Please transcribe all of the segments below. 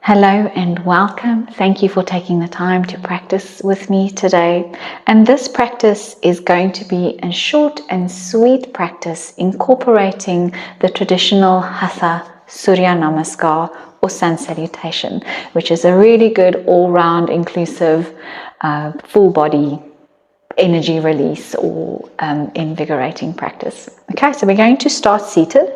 Hello and welcome. Thank you for taking the time to practice with me today. And this practice is going to be a short and sweet practice incorporating the traditional hatha Surya Namaskar or Sun Salutation, which is a really good all-round inclusive full body energy release or invigorating practice. Okay, so we're going to start seated.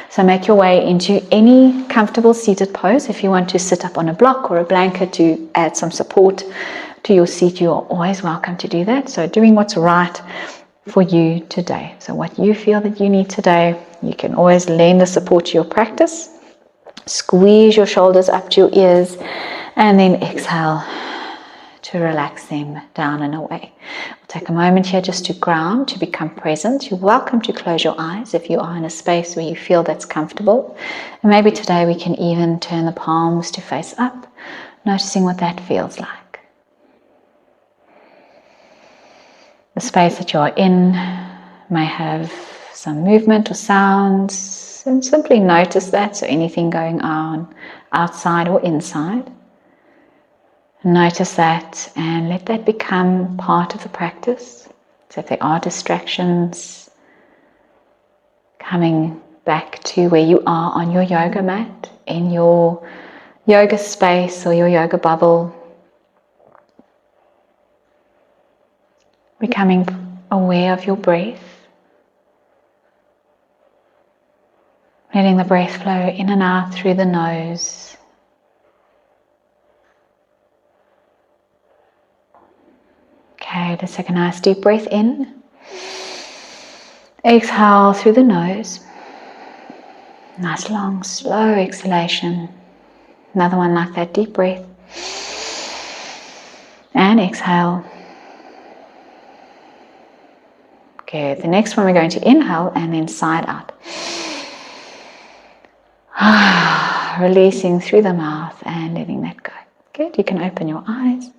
So make your way into any comfortable seated pose. If you want to sit up on a block or a blanket to add some support to your seat, you are always welcome to do that. So doing what's right for you today. So what you feel that you need today, you can always lend the support to your practice. Squeeze your shoulders up to your ears and then exhale to relax them down and away. We'll take a moment here just to ground, to become present. You're welcome to close your eyes if you are in a space where you feel that's comfortable. And maybe today we can even turn the palms to face up, noticing what that feels like. The space that you are in may have some movement or sounds, and simply notice that. So anything going on outside or inside. Notice that and let that become part of the practice. So if there are distractions, coming back to where you are on your yoga mat, in your yoga space or your yoga bubble, becoming aware of your breath, letting the breath flow in and out through the nose. Okay, let's take a nice deep breath in. Exhale through the nose. Nice long, slow exhalation. Another one like that, deep breath. And exhale. Good. The next one we're going to inhale and then side out. Releasing through the mouth and letting that go. Good. You can open your eyes.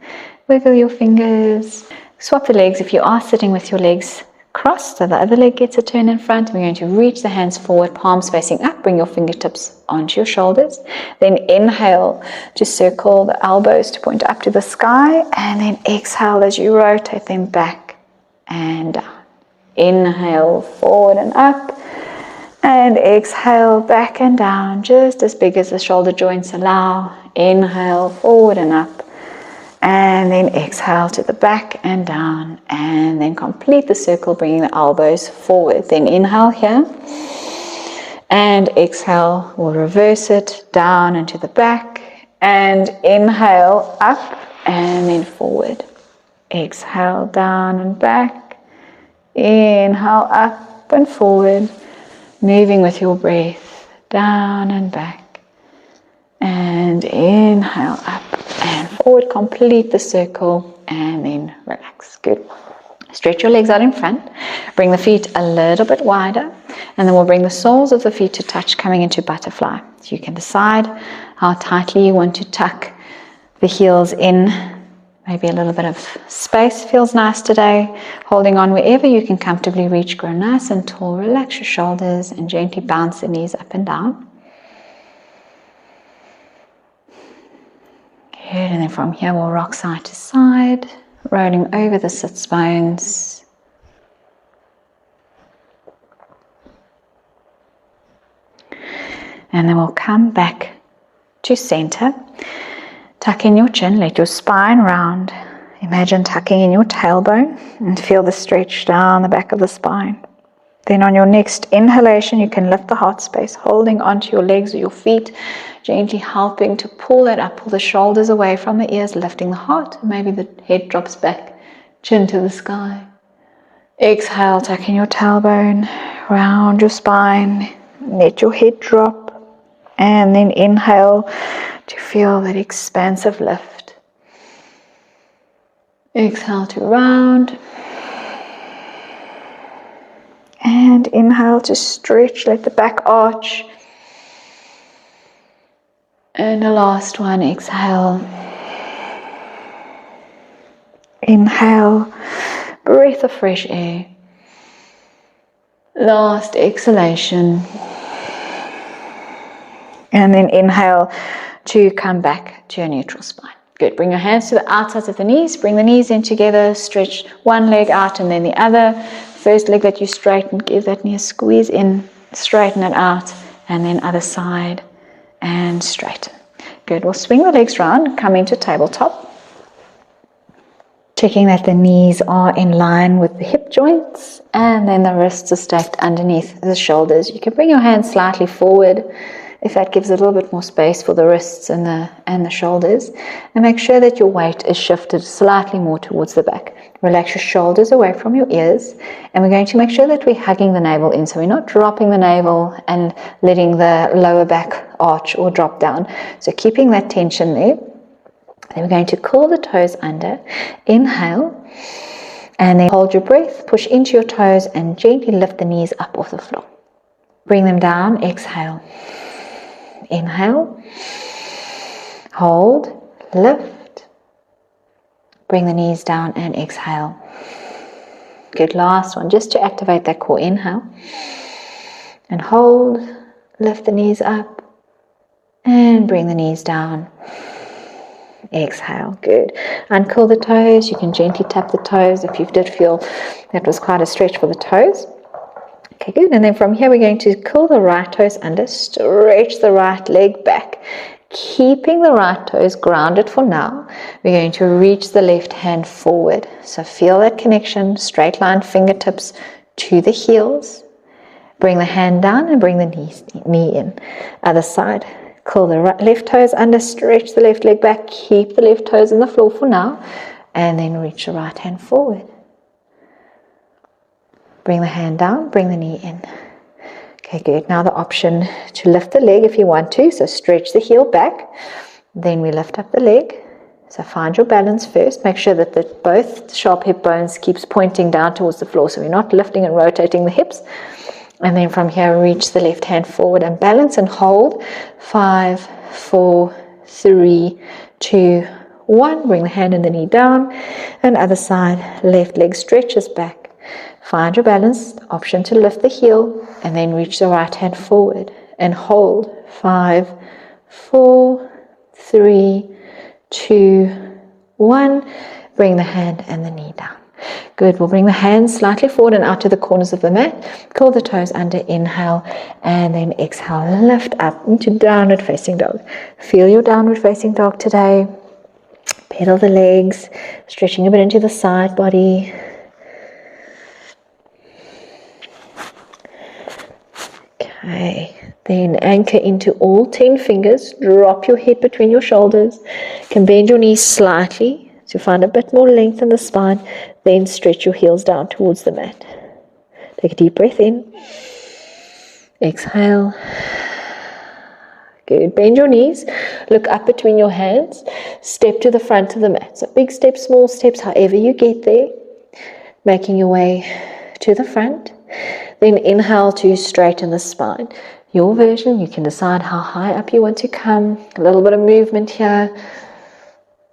Wiggle your fingers. Swap the legs. If you are sitting with your legs crossed, so the other leg gets a turn in front, we're going to reach the hands forward, palms facing up, bring your fingertips onto your shoulders. Then inhale to circle the elbows to point up to the sky, and then exhale as you rotate them back and down. Inhale forward and up, and exhale back and down, just as big as the shoulder joints allow. Inhale forward and up. And then exhale to the back and down, and then complete the circle, bringing the elbows forward. Then inhale here, and exhale, we'll reverse it down and to the back, and inhale up and then forward. Exhale down and back, inhale up and forward, moving with your breath, down and back, and inhale up and forward, complete the circle, and then relax. Good. Stretch your legs out in front. Bring the feet a little bit wider, and then we'll bring the soles of the feet to touch, coming into butterfly. So you can decide how tightly you want to tuck the heels in. Maybe a little bit of space feels nice today. Holding on wherever you can comfortably reach. Grow nice and tall. Relax your shoulders and gently bounce the knees up and down. Good, and then from here we'll rock side to side, rolling over the sits bones. And then we'll come back to center. Tuck in your chin, let your spine round. Imagine tucking in your tailbone and feel the stretch down the back of the spine. Then on your next inhalation, you can lift the heart space, holding onto your legs or your feet, gently helping to pull that up, pull the shoulders away from the ears, lifting the heart. Maybe the head drops back, chin to the sky. Exhale, tuck in your tailbone, round your spine, let your head drop, and then inhale to feel that expansive lift. Exhale to round. And inhale to stretch, let the back arch. And the last one, exhale. Inhale, breath of fresh air. Last exhalation. And then inhale to come back to a neutral spine. Good. Bring your hands to the outsides of the knees. Bring the knees in together. Stretch one leg out and then the other. First leg that you straighten, give that knee a squeeze in. Straighten it out. And then other side and straighten. Good. We'll swing the legs round. Come into tabletop. Checking that the knees are in line with the hip joints. And then the wrists are stacked underneath the shoulders. You can bring your hands slightly forward if that gives a little bit more space for the wrists and the shoulders. And make sure that your weight is shifted slightly more towards the back. Relax your shoulders away from your ears. And we're going to make sure that we're hugging the navel in. So we're not dropping the navel and letting the lower back arch or drop down. So keeping that tension there. Then we're going to curl the toes under. Inhale. And then hold your breath. Push into your toes and gently lift the knees up off the floor. Bring them down. Exhale. Inhale, hold, lift, bring the knees down and exhale. Good, last one, just to activate that core. Inhale and hold, lift the knees up and bring the knees down. Exhale, good. Uncurl the toes, you can gently tap the toes if you did feel that was quite a stretch for the toes. Okay, good. And then from here, we're going to curl the right toes under, stretch the right leg back. Keeping the right toes grounded for now, we're going to reach the left hand forward. So feel that connection, straight line fingertips to the heels. Bring the hand down and bring the knee in. Other side. Curl the left toes under, stretch the left leg back. Keep the left toes on the floor for now. And then reach the right hand forward. Bring the hand down, bring the knee in. Okay, good. Now the option to lift the leg if you want to. So stretch the heel back. Then we lift up the leg. So find your balance first. Make sure that both sharp hip bones keeps pointing down towards the floor. So we're not lifting and rotating the hips. And then from here, reach the left hand forward and balance and hold. 5, 4, 3, 2, 1. Bring the hand and the knee down. And other side, left leg stretches back. Find your balance, option to lift the heel, and then reach the right hand forward and hold. 5, 4, 3, 2, 1. Bring the hand and the knee down. Good. We'll bring the hands slightly forward and out to the corners of the mat. Curl the toes under, inhale, and then exhale. Lift up into downward facing dog. Feel your downward facing dog today. Pedal the legs, stretching a bit into the side body. Okay, then anchor into all 10 fingers. Drop your head between your shoulders. You can bend your knees slightly to find a bit more length in the spine. Then stretch your heels down towards the mat. Take a deep breath in. Exhale. Good. Bend your knees. Look up between your hands. Step to the front of the mat. So big steps, small steps, however you get there. Making your way to the front. Then inhale to straighten the spine. Your version, you can decide how high up you want to come. A little bit of movement here.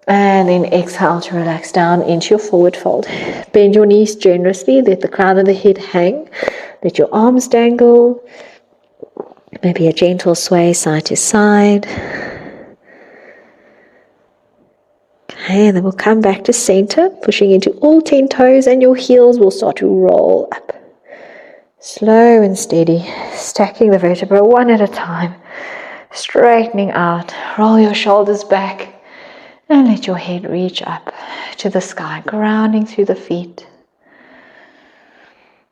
And then exhale to relax down into your forward fold. Bend your knees generously. Let the crown of the head hang. Let your arms dangle. Maybe a gentle sway side to side. Okay, and then we'll come back to center, pushing into all 10 toes, and your heels will start to roll up. Slow and steady, stacking the vertebrae one at a time, straightening out. Roll your shoulders back and let your head reach up to the sky, grounding through the feet.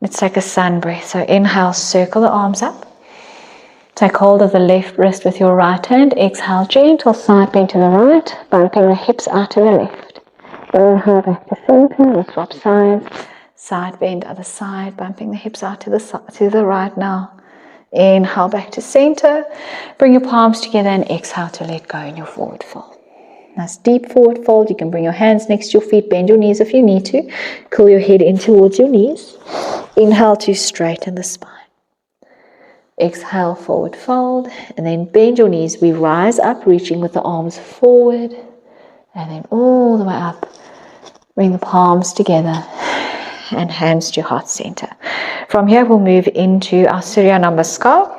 Let's take a sun breath. So inhale, circle the arms up. Take hold of the left wrist with your right hand. Exhale, gentle side bend to the right, bumping the hips out to the left. Inhale back to center, we'll swap sides. Side bend, other side, bumping the hips out to the right now. Inhale back to center. Bring your palms together and exhale to let go in your forward fold. Nice deep forward fold. You can bring your hands next to your feet. Bend your knees if you need to. Curl your head in towards your knees. Inhale to straighten the spine. Exhale, forward fold, and then bend your knees. We rise up, reaching with the arms forward, and then all the way up. Bring the palms together and hands to heart center. From here, we'll move into our Surya Namaskar.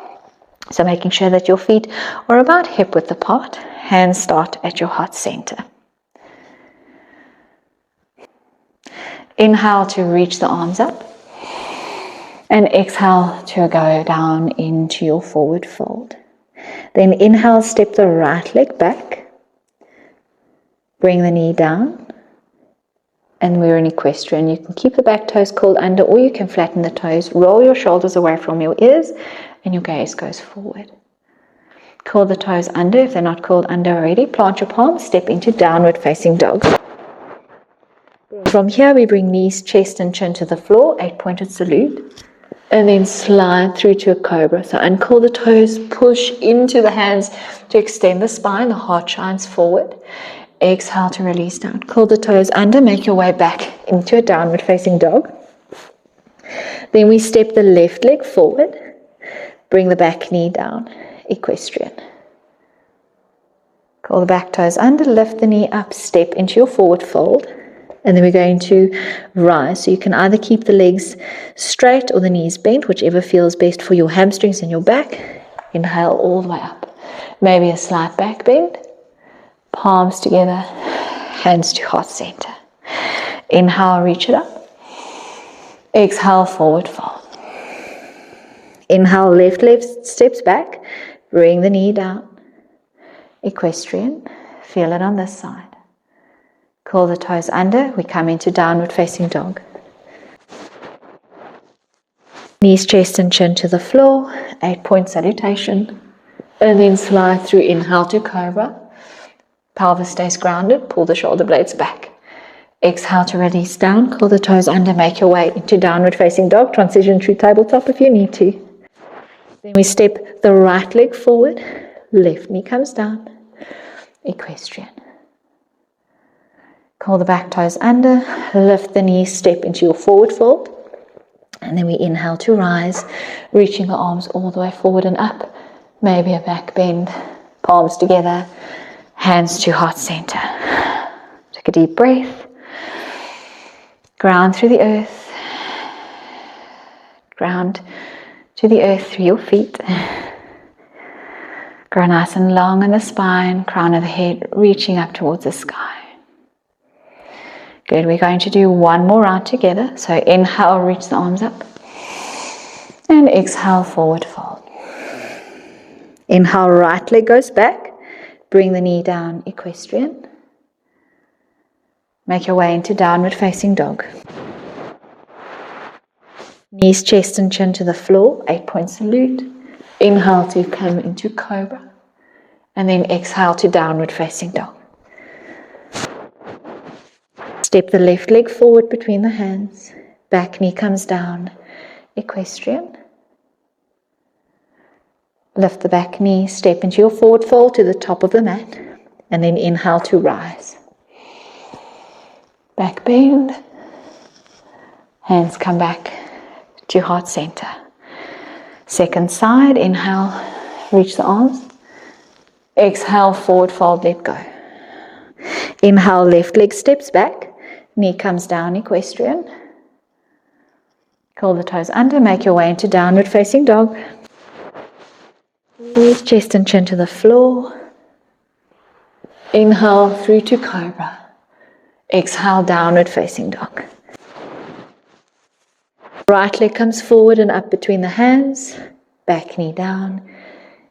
So making sure that your feet are about hip width apart. Hands start at your heart center. Inhale to reach the arms up. And exhale to go down into your forward fold. Then inhale, step the right leg back. Bring the knee down. And we're in equestrian. You can keep the back toes curled under, or you can flatten the toes. Roll your shoulders away from your ears and your gaze goes forward. Curl the toes under if they're not curled under already. Plant your palms, step into downward facing dog. From here we bring knees, chest and chin to the floor, 8-pointed salute. And then slide through to a cobra. So uncurl the toes, push into the hands to extend the spine. The heart shines forward. Exhale to release down. Curl the toes under, make your way back into a downward facing dog. Then we step the left leg forward. Bring the back knee down. Equestrian. Curl the back toes under, lift the knee up, step into your forward fold. And then we're going to rise. So you can either keep the legs straight or the knees bent, whichever feels best for your hamstrings and your back. Inhale all the way up. Maybe a slight back bend. Palms together, hands to heart center. Inhale, reach it up. Exhale, forward fold. Inhale, left leg steps back. Bring the knee down. Equestrian. Feel it on this side. Curl the toes under. We come into downward facing dog. Knees, chest and chin to the floor. 8-point salutation. And then slide through. Inhale to cobra. Pelvis stays grounded. Pull the shoulder blades back. Exhale to release down. Curl the toes under. Make your way into downward facing dog. Transition through tabletop if you need to. Then we step the right leg forward. Left knee comes down. Equestrian. Curl the back toes under, lift the knees, step into your forward fold. And then we inhale to rise, reaching the arms all the way forward and up. Maybe a back bend, palms together, hands to heart center. Take a deep breath. Ground through the earth. Ground to the earth through your feet. Grow nice and long in the spine, crown of the head reaching up towards the sky. Good, we're going to do one more round together. So inhale, reach the arms up. And exhale, forward fold. Inhale, right leg goes back. Bring the knee down, equestrian. Make your way into downward facing dog. Knees, chest and chin to the floor, 8-point salute. Inhale to come into cobra. And then exhale to downward facing dog. Step the left leg forward between the hands. Back knee comes down. Equestrian. Lift the back knee. Step into your forward fold to the top of the mat. And then inhale to rise. Back bend. Hands come back to heart center. Second side. Inhale. Reach the arms. Exhale. Forward fold. Let go. Inhale. Left leg steps back. Knee comes down, equestrian. Curl the toes under, make your way into downward facing dog. Knees, chest and chin to the floor. Inhale through to cobra. Exhale, downward facing dog. Right leg comes forward and up between the hands. Back knee down,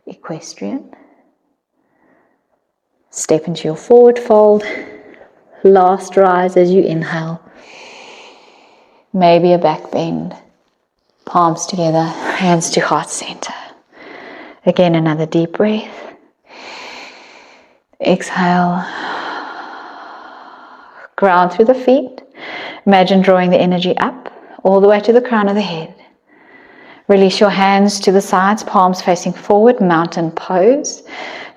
equestrian. Step into your forward fold. Last rise as you inhale. Maybe a back bend. Palms together, hands to heart center. Again, another deep breath. Exhale. Ground through the feet. Imagine drawing the energy up all the way to the crown of the head. Release your hands to the sides, palms facing forward, mountain pose.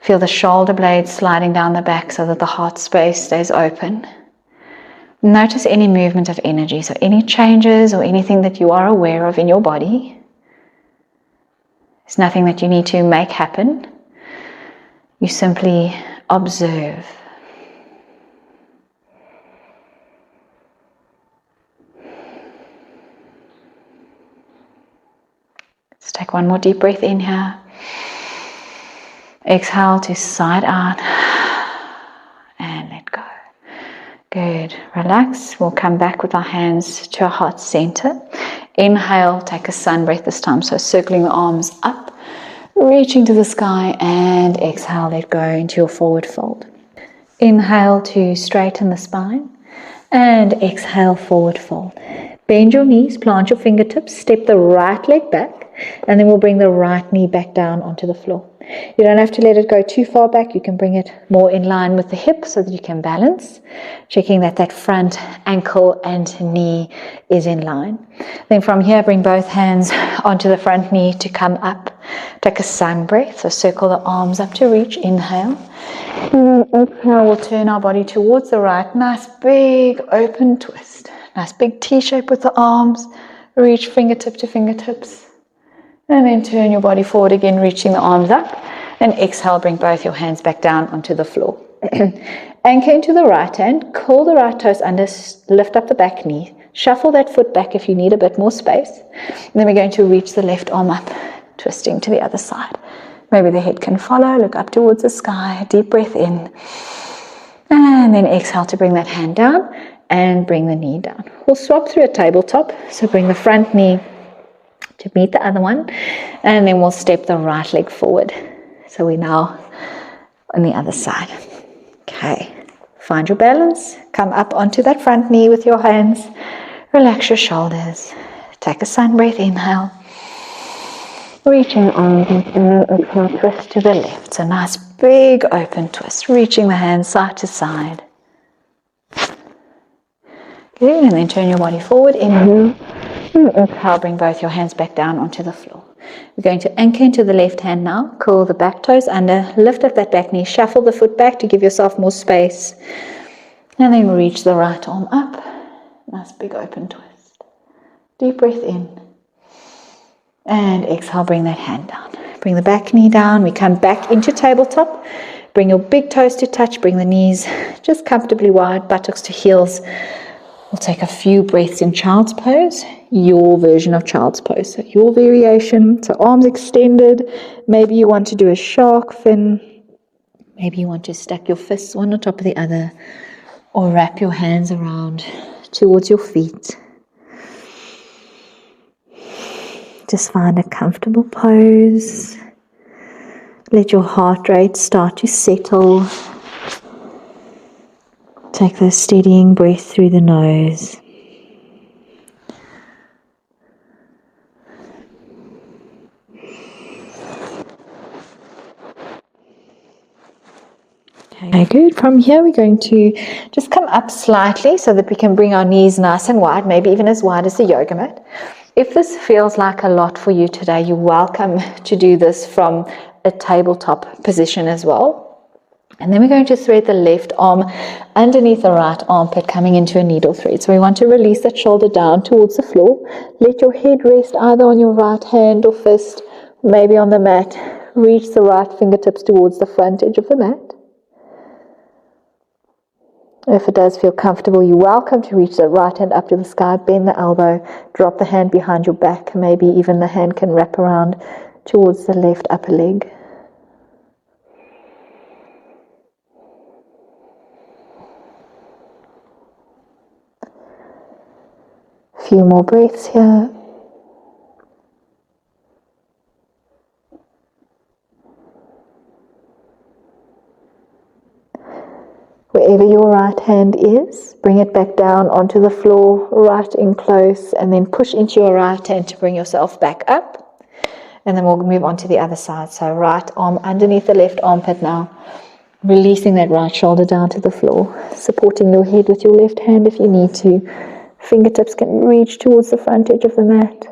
Feel the shoulder blades sliding down the back so that the heart space stays open. Notice any movement of energy, so any changes or anything that you are aware of in your body. There's nothing that you need to make happen. You simply observe. Let's take one more deep breath in here. Exhale to side out and let go. Good. Relax. We'll come back with our hands to our heart center. Inhale, take a sun breath this time. So circling the arms up, reaching to the sky, and exhale, let go into your forward fold. Inhale to straighten the spine, and exhale, forward fold. Bend your knees, plant your fingertips, step the right leg back, and then we'll bring the right knee back down onto the floor. You don't have to let it go too far back. You can bring it more in line with the hip so that you can balance, checking that that front ankle and knee is in line. Then from here, bring both hands onto the front knee to come up. Take a sun breath, so circle the arms up to reach. Inhale. Exhale, we'll turn our body towards the right. Nice big open twist. Nice big T-shape with the arms. Reach fingertip to fingertips. And then turn your body forward again, reaching the arms up. And exhale, bring both your hands back down onto the floor. Anchor into the right hand. Curl the right toes under. Lift up the back knee. Shuffle that foot back if you need a bit more space. And then we're going to reach the left arm up, twisting to the other side. Maybe the head can follow. Look up towards the sky. Deep breath in. And then exhale to bring that hand down and bring the knee down. We'll swap through a tabletop. So bring the front knee to meet the other one, and then we'll step the right leg forward. So we're now on the other side. Okay, find your balance, come up onto that front knee with your hands, relax your shoulders, take a sun breath, inhale, reaching arms and exhale, twist to the left. So nice big open twist, reaching the hands side to side. Good, and then turn your body forward, inhale. Exhale, bring both your hands back down onto the floor. We're going to anchor into the left hand now. Curl the back toes under. Lift up that back knee. Shuffle the foot back to give yourself more space. And then reach the right arm up. Nice big open twist. Deep breath in. And exhale, bring that hand down. Bring the back knee down. We come back into tabletop. Bring your big toes to touch. Bring the knees just comfortably wide, buttocks to heels. We'll take a few breaths in child's pose, your version of child's pose, so your variation. So arms extended, maybe you want to do a shark fin, maybe you want to stack your fists one on top of the other, or wrap your hands around towards your feet. Just find a comfortable pose. Let your heart rate start to settle. Take the steadying breath through the nose. Okay, good. From here we're going to just come up slightly so that we can bring our knees nice and wide, maybe even as wide as the yoga mat. If this feels like a lot for you today, you're welcome to do this from a tabletop position as well. And then we're going to thread the left arm underneath the right armpit, coming into a needle thread. So we want to release that shoulder down towards the floor. Let your head rest either on your right hand or fist, maybe on the mat. Reach the right fingertips towards the front edge of the mat. If it does feel comfortable, you're welcome to reach the right hand up to the sky, bend the elbow, drop the hand behind your back. Maybe even the hand can wrap around towards the left upper leg. Few more breaths here. Wherever your right hand is, bring it back down onto the floor, right in close, and then push into your right hand to bring yourself back up. And then we'll move on to the other side. So right arm underneath the left armpit now, releasing that right shoulder down to the floor, supporting your head with your left hand if you need to. Fingertips can reach towards the front edge of the mat.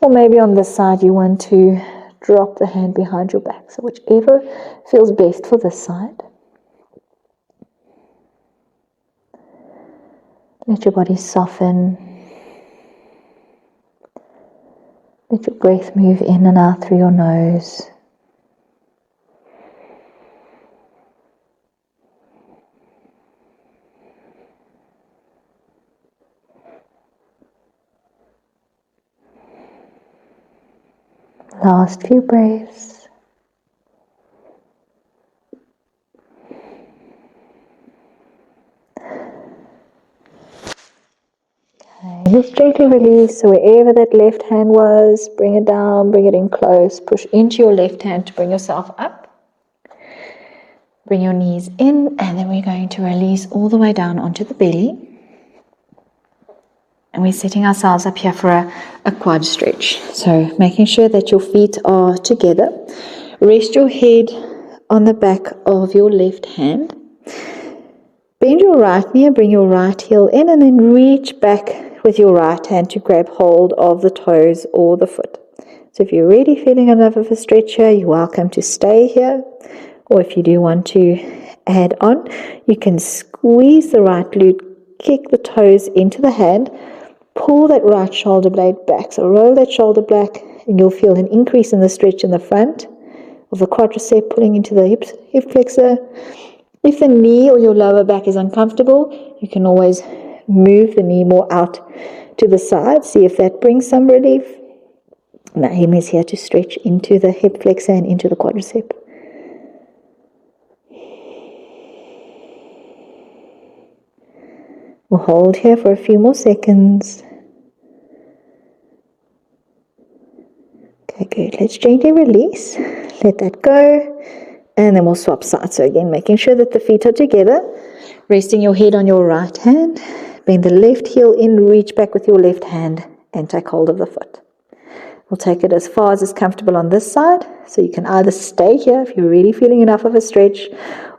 Or maybe on this side you want to drop the hand behind your back. So whichever feels best for this side. Let your body soften. Let your breath move in and out through your nose. Last few breaths. And just gently release. So wherever that left hand was, bring it down, bring it in close. Push into your left hand to bring yourself up. Bring your knees in, and then we're going to release all the way down onto the belly. And we're setting ourselves up here for a quad stretch. So making sure that your feet are together. Rest your head on the back of your left hand. Bend your right knee, bring your right heel in, and then reach back with your right hand to grab hold of the toes or the foot. So if you're really feeling enough of a stretch here, you're welcome to stay here. Or if you do want to add on, you can squeeze the right glute, kick the toes into the hand, pull that right shoulder blade back. So roll that shoulder back, and you'll feel an increase in the stretch in the front of the quadricep, pulling into the hip flexor. If the knee or your lower back is uncomfortable, you can always move the knee more out to the side. See if that brings some relief. And the aim is here to stretch into the hip flexor and into the quadricep. We'll hold here for a few more seconds. Okay, good. Let's gently release. Let that go. And then we'll swap sides. So again, making sure that the feet are together. Resting your head on your right hand. Bend the left heel in, reach back with your left hand and take hold of the foot. We'll take it as far as is comfortable on this side. So you can either stay here if you're really feeling enough of a stretch,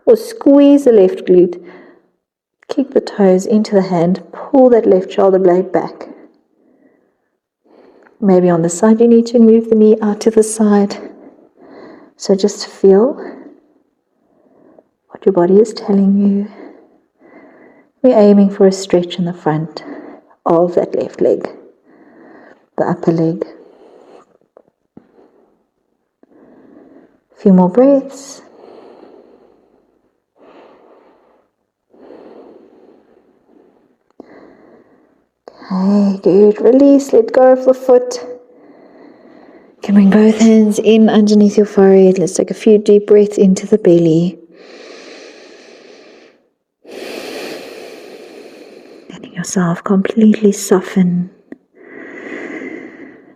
or squeeze the left glute. Kick the toes into the hand. Pull that left shoulder blade back. Maybe on the side you need to move the knee out to the side. So just feel what your body is telling you. We're aiming for a stretch in the front of that left leg, the upper leg. A few more breaths. Okay, good. Release, let go of the foot. You can bring both hands in underneath your forehead. Let's take a few deep breaths into the belly. Letting yourself completely soften.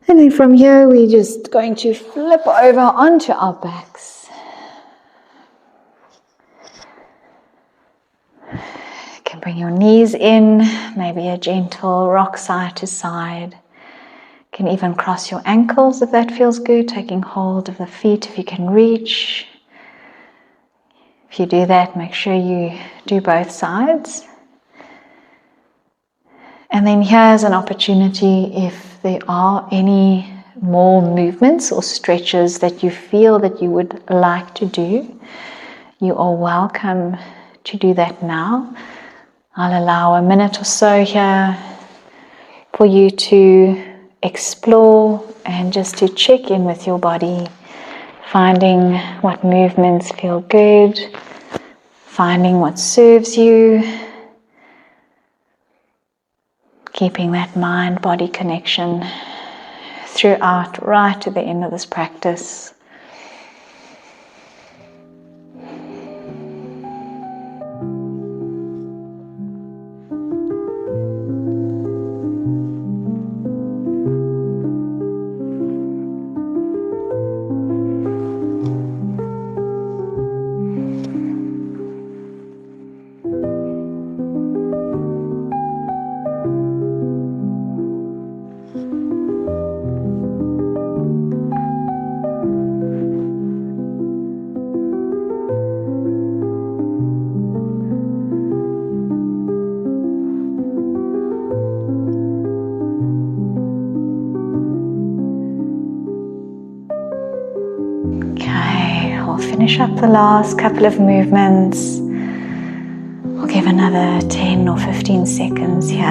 And then from here, we're just going to flip over onto our backs. You can bring your knees in, maybe a gentle rock side to side. You can even cross your ankles if that feels good, taking hold of the feet if you can reach. If you do that, make sure you do both sides. And then here's an opportunity if there are any more movements or stretches that you feel that you would like to do. You are welcome to do that now. I'll allow a minute or so here for you to explore and just to check in with your body, finding what movements feel good, finding what serves you, keeping that mind-body connection throughout, right to the end of this practice. Finish up the last couple of movements. We'll give another 10 or 15 seconds here.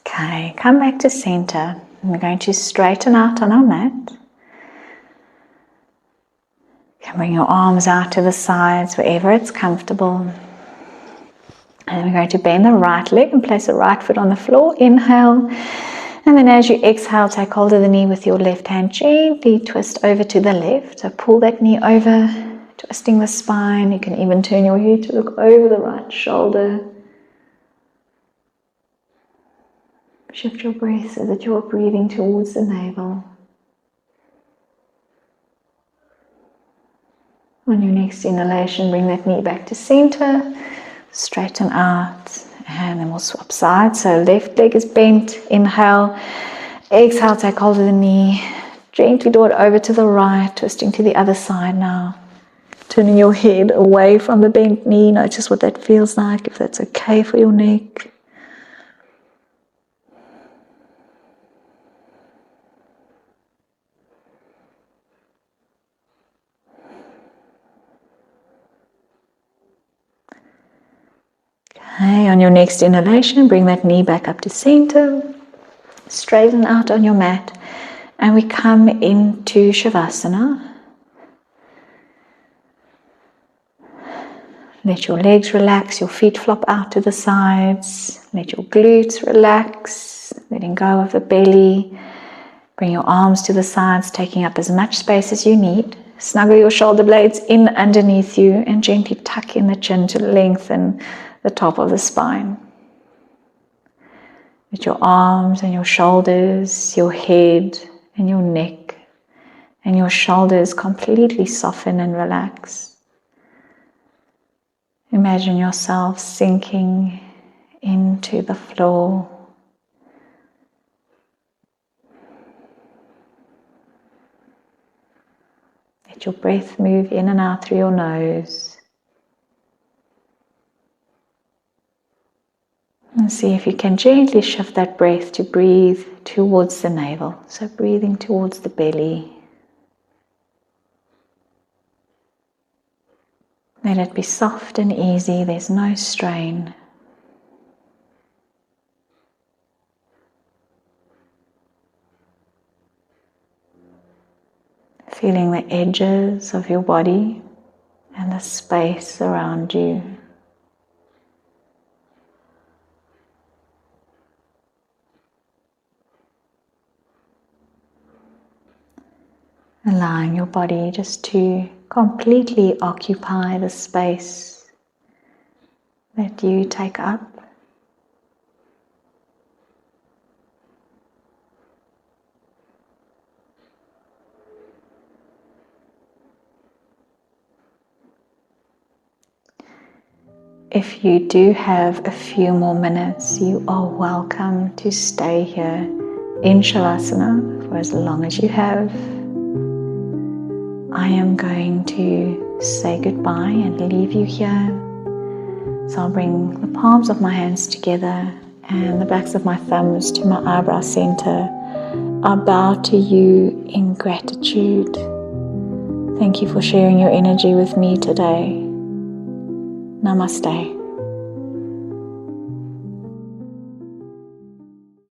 Okay, come back to center. We're going to straighten out on our mat. You can bring your arms out to the sides wherever it's comfortable. And then we're going to bend the right leg and place the right foot on the floor. Inhale And then as you exhale, take hold of the knee with your left hand, gently twist over to the left. So pull that knee over, twisting the spine. You can even turn your head to look over the right shoulder. Shift your breath so that you're breathing towards the navel. On your next inhalation, bring that knee back to center, straighten out, and then we'll swap sides. So left leg is bent, inhale, exhale, take hold of the knee, gently draw it over to the right, twisting to the other side now. Turning your head away from the bent knee, notice what that feels like, if that's okay for your neck. Okay, on your next inhalation, bring that knee back up to center, straighten out on your mat, and we come into Shavasana. Let your legs relax, your feet flop out to the sides, let your glutes relax, letting go of the belly. Bring your arms to the sides, taking up as much space as you need. Snuggle your shoulder blades in underneath you and gently tuck in the chin to lengthen the top of the spine. Let your arms and your shoulders, your head and your neck and your shoulders completely soften and relax. Imagine yourself sinking into the floor. Let your breath move in and out through your nose. And see if you can gently shift that breath to breathe towards the navel. So breathing towards the belly. Let it be soft and easy, there's no strain. Feeling the edges of your body and the space around you. Allowing your body just to completely occupy the space that you take up. If you do have a few more minutes, you are welcome to stay here in Shavasana for as long as you have. I am going to say goodbye and leave you here. So I'll bring the palms of my hands together and the backs of my thumbs to my eyebrow center. I bow to you in gratitude. Thank you for sharing your energy with me today. Namaste.